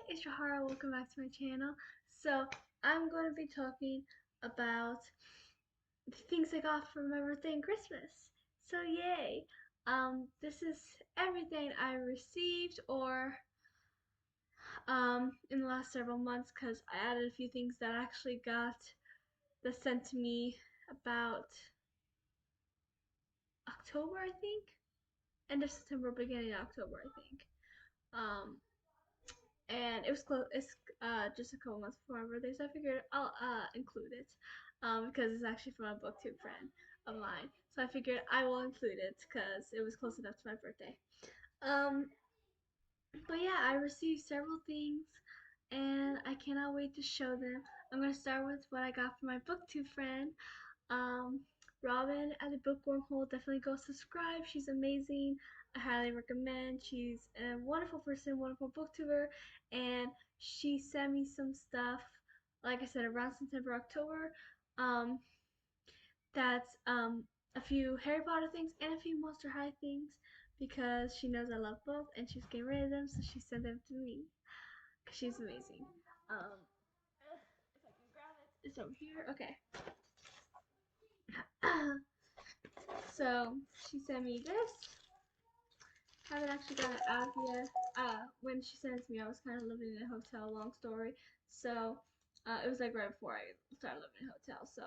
it's Shahara. Welcome back to my channel. So, I'm going to be talking about the things I got for my birthday and Christmas. So, yay! This is everything I received or in the last several months because I added a few things that I actually got that sent to me about October, I think. End of September, beginning of October, I think. Um, and it was close. It's just a couple months before my birthday, so I figured I'll include it because it's actually from a booktube friend of mine. So I figured I will include it because it was close enough to my birthday. Um, but yeah, I received several things, and I cannot wait to show them. I'm gonna start with what I got from my booktube friend. Um, Robin at the Bookworm Hole. Definitely go subscribe. She's amazing. I highly recommend. She's a wonderful person, wonderful booktuber, and she sent me some stuff. Like I said, around September, October. Um, that's a few Harry Potter things and a few Monster High things because she knows I love both and she's getting rid of them, so she sent them to me because she's amazing. If I can grab it, it's over here. Okay. So she sent me this. Haven't actually got it out yet. When she sent it to me, I was kind of living in a hotel. Long story. So it was like right before I started living in a hotel. So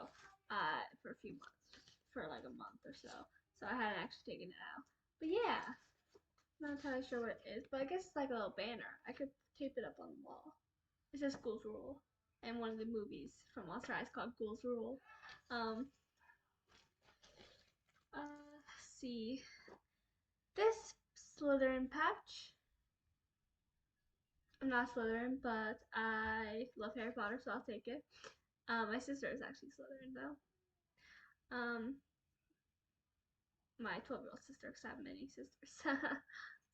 for a few months, for like a month or so. So I hadn't actually taken it out. But yeah, not entirely sure what it is. But I guess it's like a little banner. I could tape it up on the wall. It says Ghouls Rule, and one of the movies from Monster High is called Ghouls Rule. Um, let's see. This Slytherin patch. I'm not Slytherin, but I love Harry Potter, so I'll take it. My sister is actually Slytherin, though. My 12-year-old sister, because I have many sisters.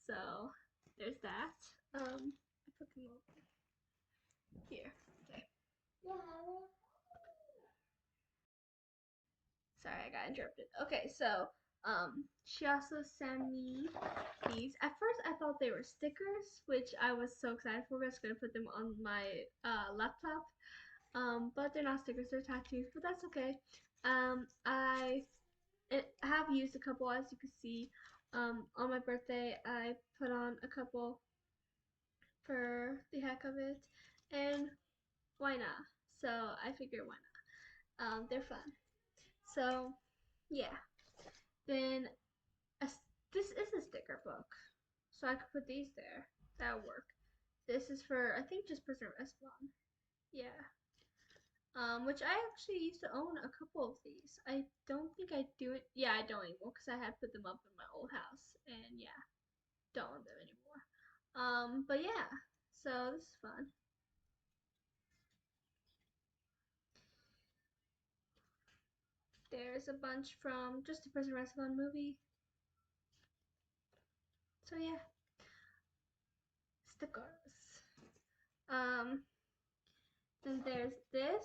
So, there's that. I put them over here. Okay. Sorry, I got interrupted. Okay, so, she also sent me these. At first, I thought they were stickers, which I was so excited for. I was going to put them on my laptop. But they're not stickers, they're tattoos, but that's okay. I have used a couple, as you can see. On my birthday, I put on a couple for the heck of it, and why not? So I figured why not? They're fun. So yeah. Then a, this is a sticker book, so I could put these there. That'll work. This is for I think just Prisoner of Azkaban. Yeah. Which I actually used to own a couple of these. I don't think I do it. Yeah, I don't anymore because I had put them up in my old house, and yeah, don't own them anymore. But yeah, so this is fun. There's a bunch from just the Prisoner of Azkaban movie. So yeah, stickers. Um, then there's this.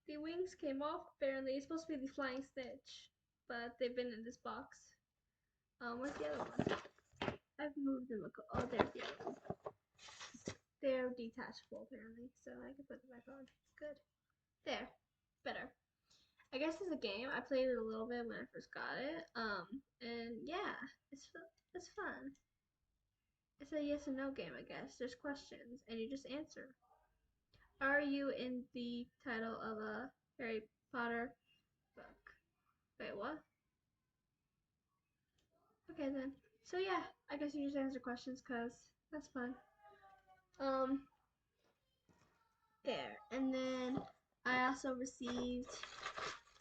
The wings came off. Apparently, it's supposed to be the Flying Snitch, but they've been in this box. Where's the other one? I've moved them. Oh, there's the other one. They're detachable apparently, so I can put them back on. Good. There. Better. I guess it's a game. I played it a little bit when I first got it. And yeah, it's fun. It's a yes and no game, I guess. There's questions and you just answer. Are you in the title of a Harry Potter book? Wait, what? Okay then. So yeah, I guess you just answer questions because that's fun. Um, there. And then I also received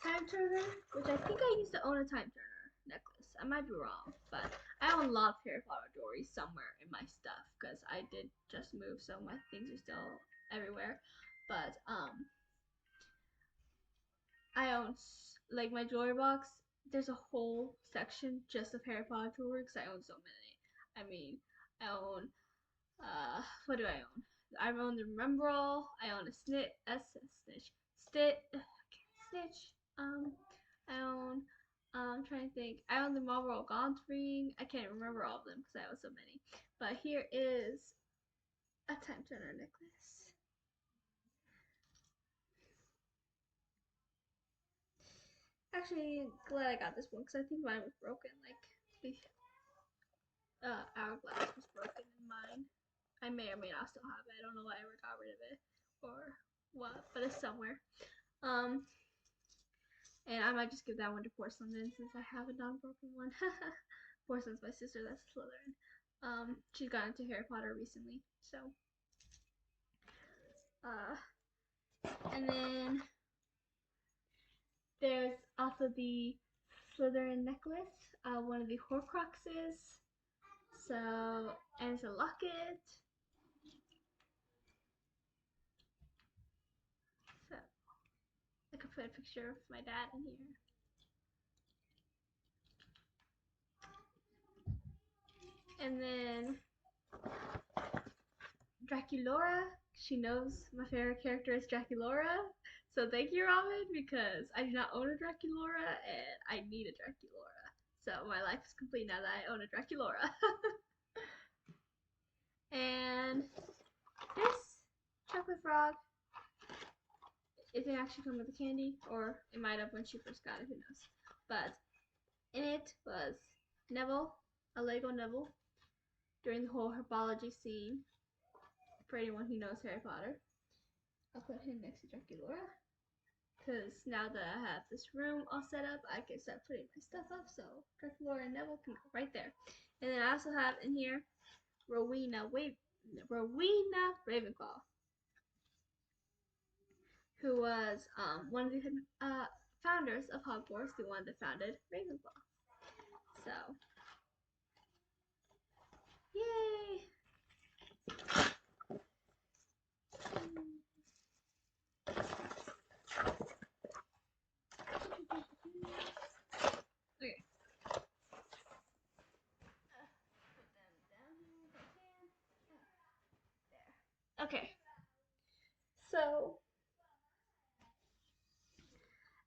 Time Turner, which I think I used to own a Time Turner necklace. I might be wrong, but I own a lot of Harry Potter jewelry somewhere in my stuff because I did just move, so my things are still everywhere. But I own like my jewelry box. There's a whole section just of Harry Potter jewelry because I own so many. I mean, I own what do I own? I own the Remembrall. I own a snitch. I own, I'm trying to think. I Marilyn Monroe Gaunt ring. I can't remember all of them because I have so many. But here is a time turner necklace. Actually, glad I got this one because I think mine was broken. Like the hourglass was broken in mine. I may or may not still have it. I don't know why I ever got rid of it or what, but it's somewhere. And I might just give that one to Porcelain then since I have a non-broken one. Porcelain's my sister, that's Slytherin. She got into Harry Potter recently, so. And then there's also the Slytherin necklace, one of the Horcruxes. So, and it's a locket. So, I could put a picture of my dad in here. And then Draculaura. She knows my favorite character is Draculaura. So thank you, Robin, because I do not own a Draculaura and I need a Draculaura. So my life is complete now that I own a Draculaura. And this chocolate frog, it didn't actually come with the candy, or it might have when she first got it, who knows. But in it was Neville, a Lego Neville, during the whole herbology scene, for anyone who knows Harry Potter. I'll put him next to Draculaura, because now that I have this room all set up, I can start putting my stuff up, so Draculaura and Neville can go right there. And then I also have in here Rowena Ravenclaw, who was one of the founders of Hogwarts, the one that founded Ravenclaw. So, yay! Okay. Put them down here if I can. There. Okay. So,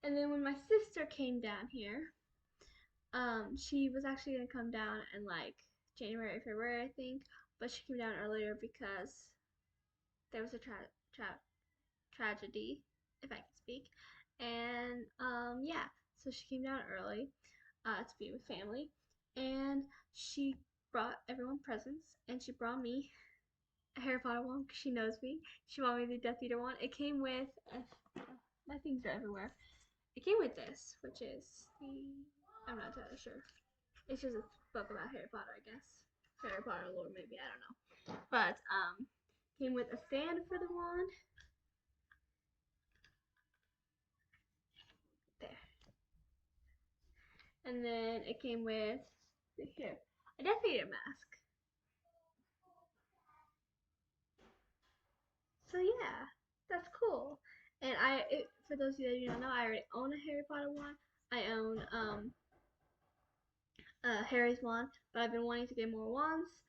and then when my sister came down here, she was actually gonna come down in like January or February, I think, but she came down earlier because there was a tragedy, if I can speak, and yeah, so she came down early to be with family, and she brought everyone presents, and she brought me a Harry Potter one because she knows me. She brought me the Death Eater one. It came with my things are everywhere. It came with this, which is I'm not entirely sure. It's just a book about Harry Potter, I guess. Harry Potter lore, maybe, I don't know. But came with a stand for the wand. There. And then it came with here a Death Eater mask. So yeah, that's cool. And for those of you that do not know, I already own a Harry Potter wand. I own Harry's wand, but I've been wanting to get more wands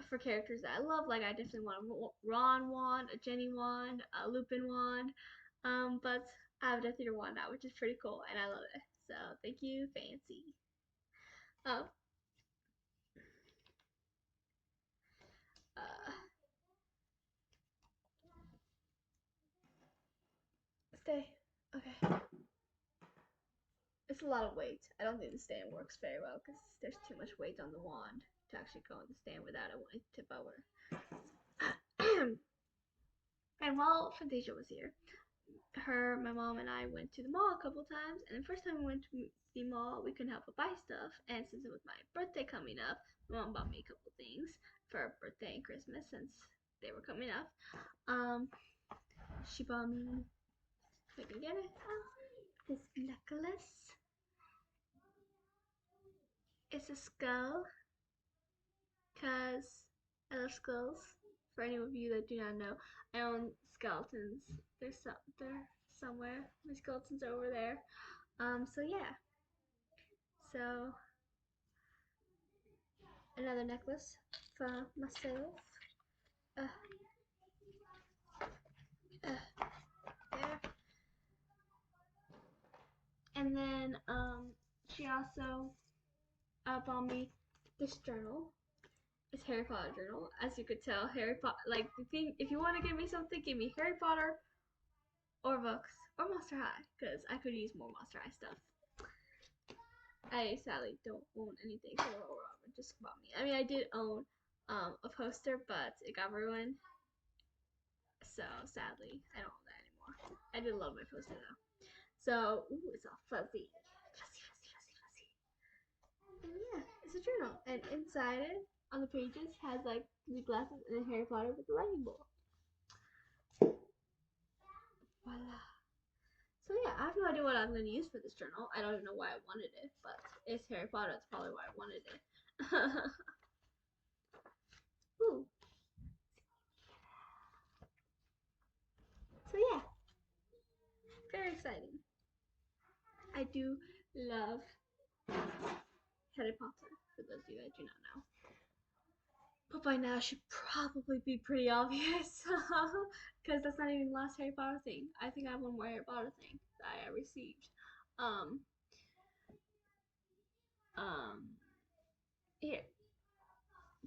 for characters that I love. Like I definitely want a Ron wand, a Jenny wand, a Lupin wand. But I have a Death Eater wand now, which is pretty cool, and I love it. So thank you, Fancy. Uh, stay. Okay. It's a lot of weight. I don't think the stand works very well because there's too much weight on the wand to actually go on the stand without it wanting to tip over. And while Fantasia was here, my mom, and I went to the mall a couple times. And the first time we went to the mall, we couldn't help but buy stuff. And since it was my birthday coming up, my mom bought me a couple things for birthday and Christmas since they were coming up. She bought me, if I can get it, this necklace. It's a skull, because I love skulls. For any of you that do not know, I own skeletons. They're somewhere. My skeletons are over there. So yeah. So another necklace for myself. There. And then she also bought me this journal. It's Harry Potter journal. As you could tell, Harry Potter. Like the thing, if you want to give me something, give me Harry Potter or books or Monster High, because I could use more Monster High stuff. I sadly don't own anything for Robin just bought me. I mean, I did own a poster, but it got ruined. So sadly, I don't own that anymore. I did love my poster though. So, ooh, it's all fuzzy. Fuzzy, fuzzy, fuzzy, fuzzy. And yeah, it's a journal. And inside it, on the pages, has like the glasses and Harry Potter with the lightning bolt. Voila. So yeah, I have no idea what I'm going to use for this journal. I don't even know why I wanted it, but it's Harry Potter. That's probably why I wanted it. Ooh. So yeah, very exciting. I do love Harry Potter, for those of you that do not know. But by now, it should probably be pretty obvious, because that's not even the last Harry Potter thing. I think I have one more Harry Potter thing that I received. Um, here,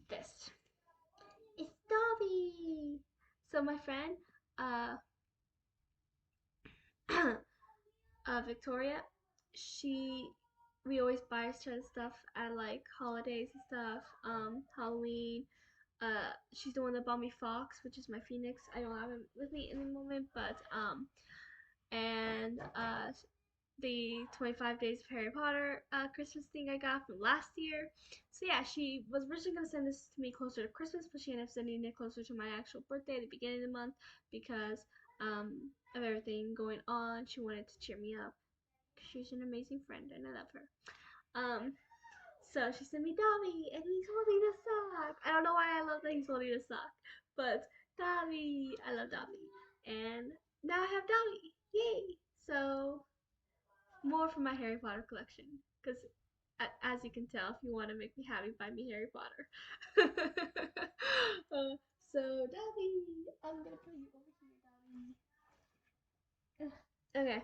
this. It's Dobby! So my friend, uh, Victoria, we always buy each other stuff at like holidays and stuff, Halloween. She's the one that bought me Fox, which is my Phoenix. I don't have him with me in the moment, but and the 25 Days of Harry Potter Christmas thing I got from last year. So yeah, she was originally gonna send this to me closer to Christmas, but she ended up sending it closer to my actual birthday at the beginning of the month because of everything going on. She wanted to cheer me up. She's an amazing friend and I love her. So she sent me Dobby, and he's holding a sock. I don't know why I love that he's holding a sock, but Dobby, I love Dobby, and now I have Dobby. Yay! So more for my Harry Potter collection, because as you can tell, if you want to make me happy, buy me Harry Potter. So Dobby, I'm gonna put you over here, Dobby. Okay.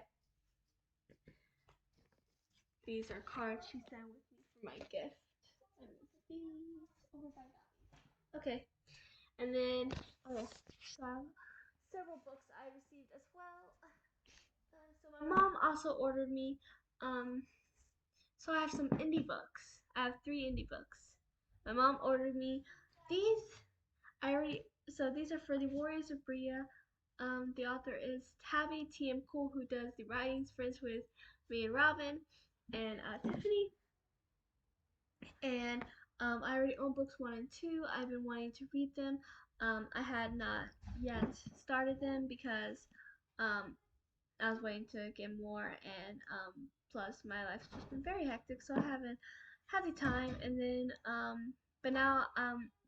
These are cards she sent with me for my gift. And these over by Dobby. Okay. And then, okay, so several books I received as well. So my mom also ordered me, so I have some indie books. I have 3 indie books. My mom ordered me these. So these are for the Warriors of Bria. The author is Tabby T.M. Cole, who does the writings, friends with me and Robin, and Tiffany. And I already own books 1 and 2. I've been wanting to read them. I had not yet started them because I was waiting to get more, and plus my life's just been very hectic, so I haven't had the time. And then but now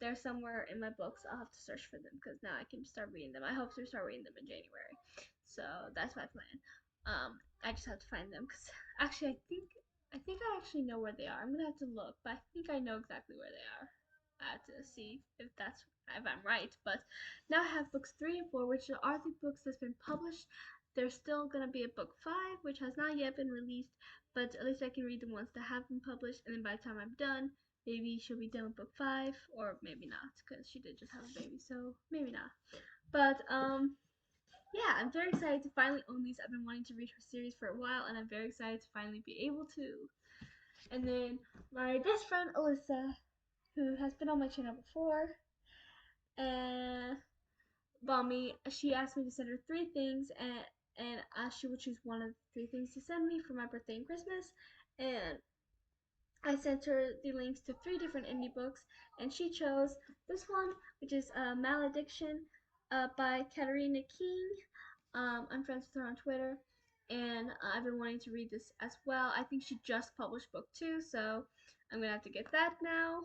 they're somewhere in my books. I'll have to search for them because now I can start reading them. I hope to start reading them in January, so that's my plan. I just have to find them because actually I think I actually know where they are. I'm gonna have to look, but I think I know exactly where they are. I have to see if I'm right. But now I have books 3 and 4, which are the books that's been published. There's still gonna be a book 5, which has not yet been released, but at least I can read the ones that have been published. And then by the time I'm done, maybe she'll be done with book 5, or maybe not, because she did just have a baby, so maybe not. But yeah, I'm very excited to finally own these. I've been wanting to read her series for a while, and I'm very excited to finally be able to. And then my best friend Alyssa, who has been on my channel before, and she asked me to send her 3 things, and she would choose one of 3 things to send me for my birthday and Christmas. And I sent her the links to 3 different indie books, and she chose this one, which is Malediction by Katarina King. I'm friends with her on Twitter, and I've been wanting to read this as well. I think she just published book 2, so I'm gonna have to get that now.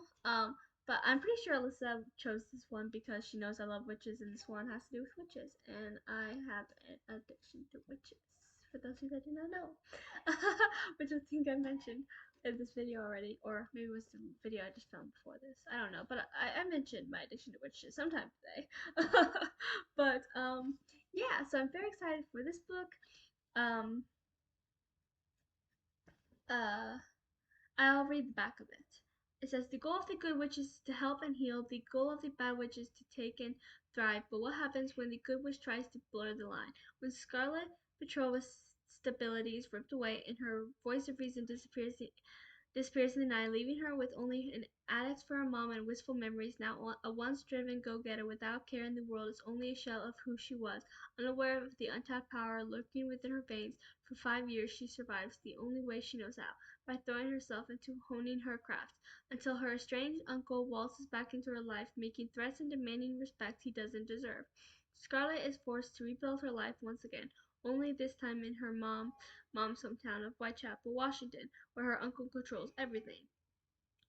But I'm pretty sure Alyssa chose this one because she knows I love witches, and this one has to do with witches, and I have an addiction to witches. For those of you that do not know, which I think I mentioned in this video already, or maybe it was the video I just filmed before this. I don't know, but I mentioned my addiction to witches sometime today. But yeah, so I'm very excited for this book. Um, uh, I'll read the back of it. It says the goal of the good witch is to help and heal. The goal of the bad witch is to take and thrive. But what happens when the good witch tries to blur the line? When Scarlet Petrova's stability is ripped away and her voice of reason disappears in the night, leaving her with only an addict for her mom and wistful memories. Now a once-driven go-getter without care in the world is only a shell of who she was, unaware of the untapped power lurking within her veins. For 5 years she survives the only way she knows how, by throwing herself into honing her craft, until her estranged uncle waltzes back into her life, making threats and demanding respect he doesn't deserve. Scarlet is forced to rebuild her life once again, only this time in her mom's hometown of Whitechapel, Washington, where her uncle controls everything.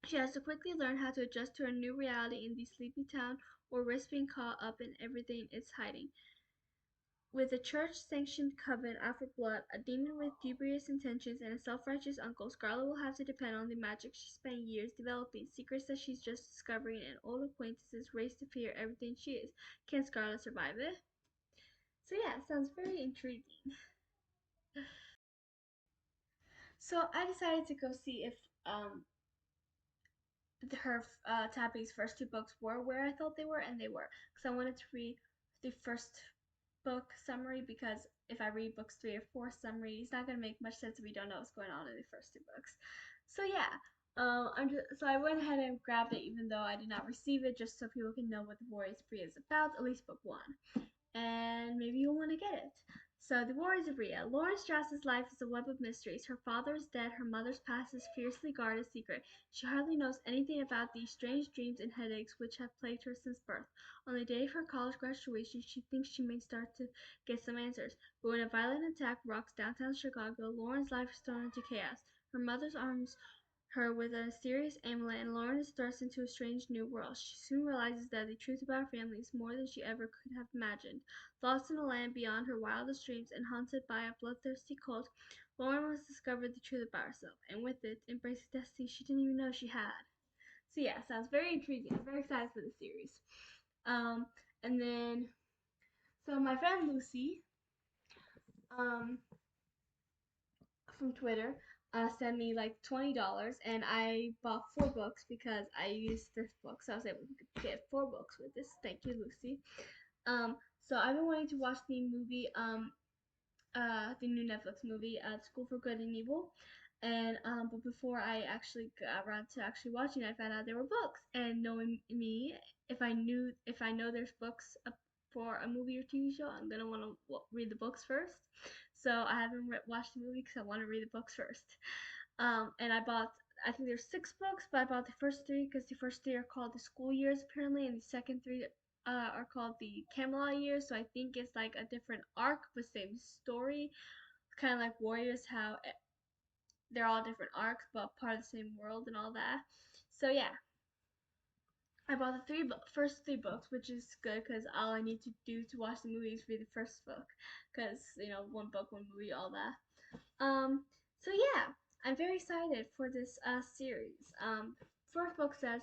She has to quickly learn how to adjust to her new reality in the sleepy town or risk being caught up in everything it's hiding. With a church-sanctioned coven out for blood, a demon with dubious intentions, and a self-righteous uncle, Scarlet will have to depend on the magic she spent years developing, secrets that she's just discovering, and old acquaintances raised to fear everything she is. Can Scarlet survive it? So yeah, sounds very intriguing. So I decided to go see if her Tabby's first two books were where I thought they were, and they were, because I wanted to read the first book summary, because if I read books 3 or 4 summary, it's not gonna make much sense if we don't know what's going on in the first two books. So yeah, so I went ahead and grabbed it, even though I did not receive it, just so people can know what the Warriors of Bria is about, at least book one, and maybe you'll want to get it. So, The Warriors of Bria. Lauren Strauss's life is a web of mysteries. Her father is dead, her mother's past is fiercely guarded secret. She hardly knows anything about these strange dreams and headaches which have plagued her since birth. On the day of her college graduation, she thinks she may start to get some answers. But when a violent attack rocks downtown Chicago, Lauren's life is thrown into chaos. Her mother's arms her with a mysterious amulet, and Lauren is thrust into a strange new world. She soon realizes that the truth about her family is more than she ever could have imagined. Lost in a land beyond her wildest dreams and haunted by a bloodthirsty cult, Lauren must discover the truth about herself, and with it, embrace a destiny she didn't even know she had. So yeah, sounds very intriguing. I'm very excited for the series. Um, and then, so my friend Lucy, um, from Twitter sent me like $20, and I bought 4 books because I used this book, so I was able to get 4 books with this. Thank you, Lucy. Um, so I've been wanting to watch the movie, the new Netflix movie, School for Good and Evil. And but before I actually got around to actually watching it, I found out there were books. And knowing me, if I know there's books for a movie or TV show, I'm gonna want to read the books first. So I haven't watched the movie because I want to read the books first. And I think there's 6 books, but I bought the first 3 because the first 3 are called the school years apparently, and the second 3 are called the Camelot years. So I think it's like a different arc, but same story. Kind of like Warriors, how they're all different arcs, but part of the same world and all that. So yeah, I bought the first 3 books, which is good because all I need to do to watch the movie is read the first book, because one book, one movie, all that. So yeah, I'm very excited for this series. First book says,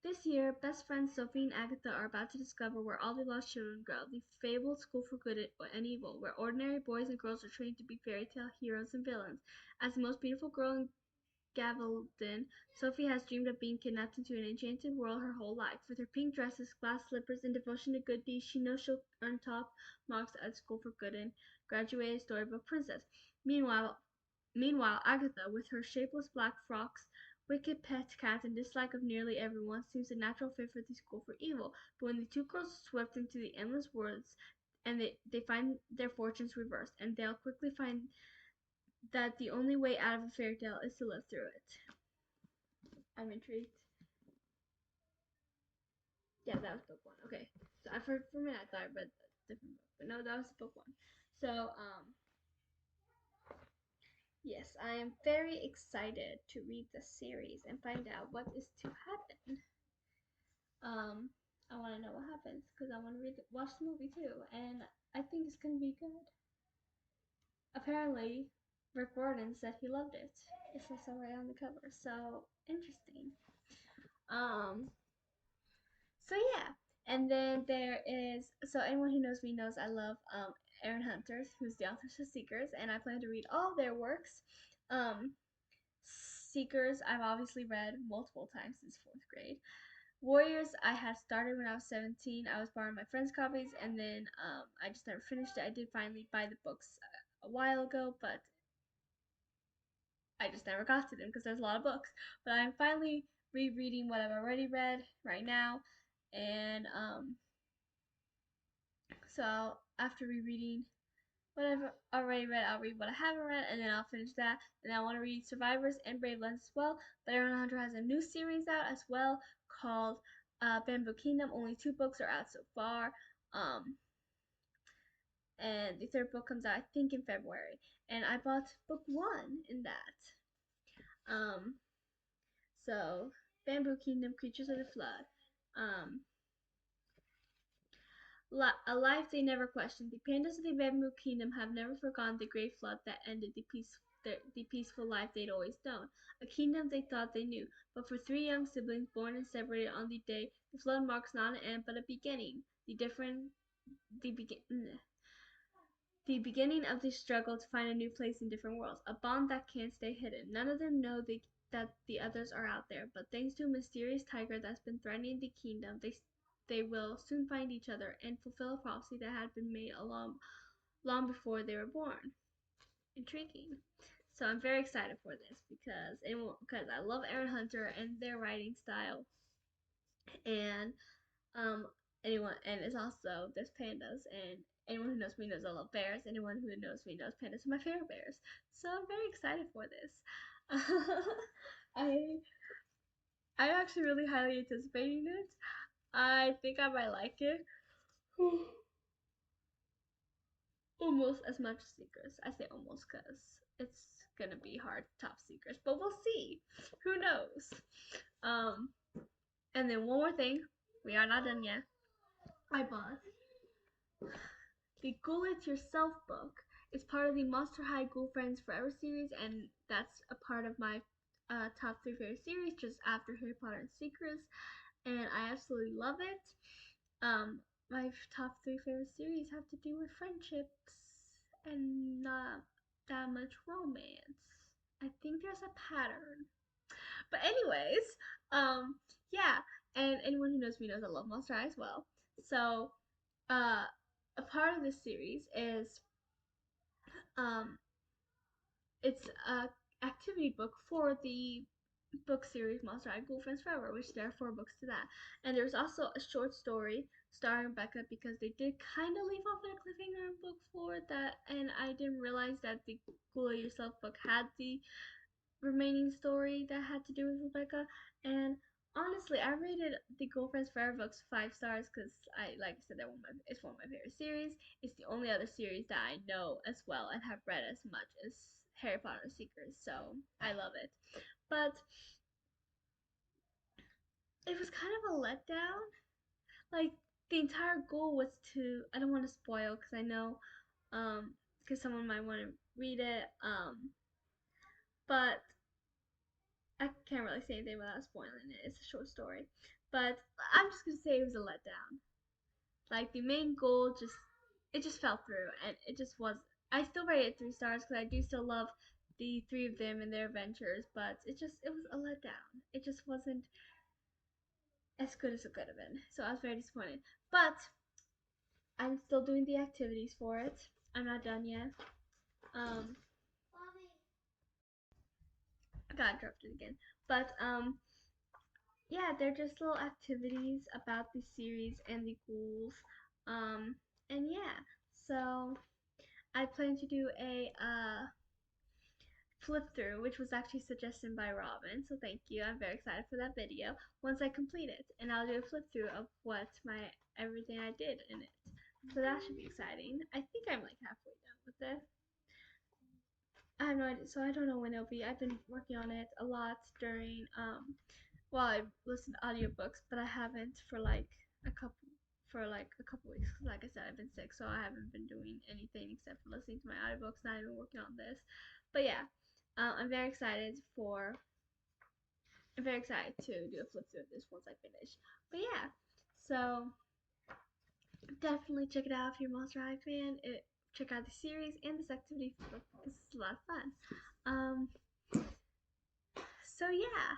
this year, best friends Sophie and Agatha are about to discover where all the lost children grow, the fabled school for good and evil, where ordinary boys and girls are trained to be fairy tale heroes and villains. As the most beautiful girl in Gavaldon, Sophie has dreamed of being kidnapped into an enchanted world her whole life. With her pink dresses, glass slippers, and devotion to good deeds, she knows she'll earn top marks at school for good and graduate a storybook princess. Meanwhile, Agatha, with her shapeless black frocks, wicked pet cat, and dislike of nearly everyone, seems a natural fit for the school for evil. But when the 2 girls are swept into the endless woods, and they find their fortunes reversed, and they'll quickly find that the only way out of a fairy tale is to live through it. I'm intrigued. Yeah, that was book 1. Okay. So for a minute I thought I read a different book, but no, that was book 1. So yes, I am very excited to read the series and find out what is to happen. Um, I want to know what happens because I want to watch the movie too, and I think it's gonna be good. Apparently, Rick Warden said he loved it. It says so right on the cover. So interesting. Um, so yeah, and then there is, so anyone who knows me knows I love Aaron Hunters, who's the author of Seekers, and I plan to read all their works. Um, Seekers, I've obviously read multiple times since 4th grade. Warriors, I had started when I was 17. I was borrowing my friend's copies, and then I just never finished it. I did finally buy the books a while ago, but I just never got to them because there's a lot of books. But I'm finally rereading what I've already read right now, and so after rereading what I've already read, I'll read what I haven't read, and then I'll finish that. And I want to read Survivors and Brave Lands as well. But Aaron Hunter has a new series out as well called Bamboo Kingdom. Only 2 books are out so far. And the 3rd book comes out, I think, in February. And I bought book 1 in that. Um, so Bamboo Kingdom, Creatures of the Flood. Um, a life they never questioned. The pandas of the Bamboo Kingdom have never forgotten the great flood that ended the peaceful life they'd always known. A kingdom they thought they knew. But for 3 young siblings born and separated on the day, the flood marks not an end but a beginning. The beginning of the struggle to find a new place in different worlds, a bond that can't stay hidden. None of them know that the others are out there, but thanks to a mysterious tiger that's been threatening the kingdom, they will soon find each other and fulfill a prophecy that had been made long before they were born. Intriguing. So I'm very excited for this because I love Aaron Hunter and their writing style, and um it's also there's pandas, and anyone who knows me knows I love bears. Anyone who knows me knows pandas are my favorite bears. So I'm very excited for this. I I'm actually really highly anticipating it. I think I might like it almost as much as Seekers. I say almost because it's gonna be hard to top Seekers, but we'll see. Who knows? Um, and then one more thing, we are not done yet. I bought the Ghoul It Yourself book. Is part of the Monster High Ghoul Friends Forever series, and that's a part of my top 3 favorite series, just after Harry Potter and Secrets, and I absolutely love it. My top 3 favorite series have to do with friendships and not that much romance. I think there's a pattern. But anyways, yeah, and anyone who knows me knows I love Monster High as well. So, a part of this series is um, it's a activity book for the book series Monster High Ghoul Friends Forever, which there are 4 books to that. And there's also a short story starring Becca, because they did kind of leave off at a cliffhanger in book 4 that, and I didn't realize that the Ghoul It Yourself book had the remaining story that had to do with Rebecca. And honestly, I rated the Ghoul Friends Forever books 5 stars because like I said, it's one of my favorite series. It's the only other series that I know as well and have read as much as Harry Potter Seekers, so I love it. But it was kind of a letdown. Like, the entire goal was to, I don't want to spoil because I know because someone might want to read it, but I can't really say anything without spoiling it. It's a short story. But I'm just gonna say it was a letdown. Like, the main goal just fell through, and it just was. I still rate it 3 stars because I do still love the 3 of them and their adventures, but it was a letdown. It just wasn't as good as it could have been. So I was very disappointed. But I'm still doing the activities for it. I'm not done yet. Um, I got interrupted again. But yeah, they're just little activities about the series and the ghouls. Um, and yeah, so I plan to do a flip through, which was actually suggested by Robin. So thank you. I'm very excited for that video once I complete it, and I'll do a flip through of what everything I did in it. So that should be exciting. I think I'm like halfway done with this. I have no idea, so I don't know when it'll be. I've been working on it a lot during well, I listened to audiobooks, but I haven't for like a couple weeks. Cause like I said, I've been sick, so I haven't been doing anything except for listening to my audiobooks. Not even working on this, but yeah, I'm very excited to do a flip through of this once I finish. But yeah, so definitely check it out if you're a Monster High fan. Check out the series and this activity book. This is a lot of fun. So yeah,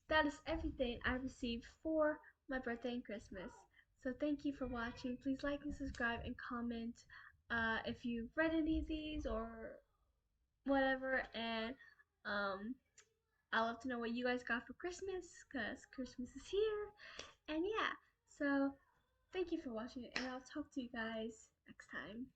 that is everything I received for my birthday and Christmas. So thank you for watching. Please like and subscribe and comment if you've read any of these or whatever. And I love to know what you guys got for Christmas because Christmas is here. And yeah, so thank you for watching and I'll talk to you guys next time.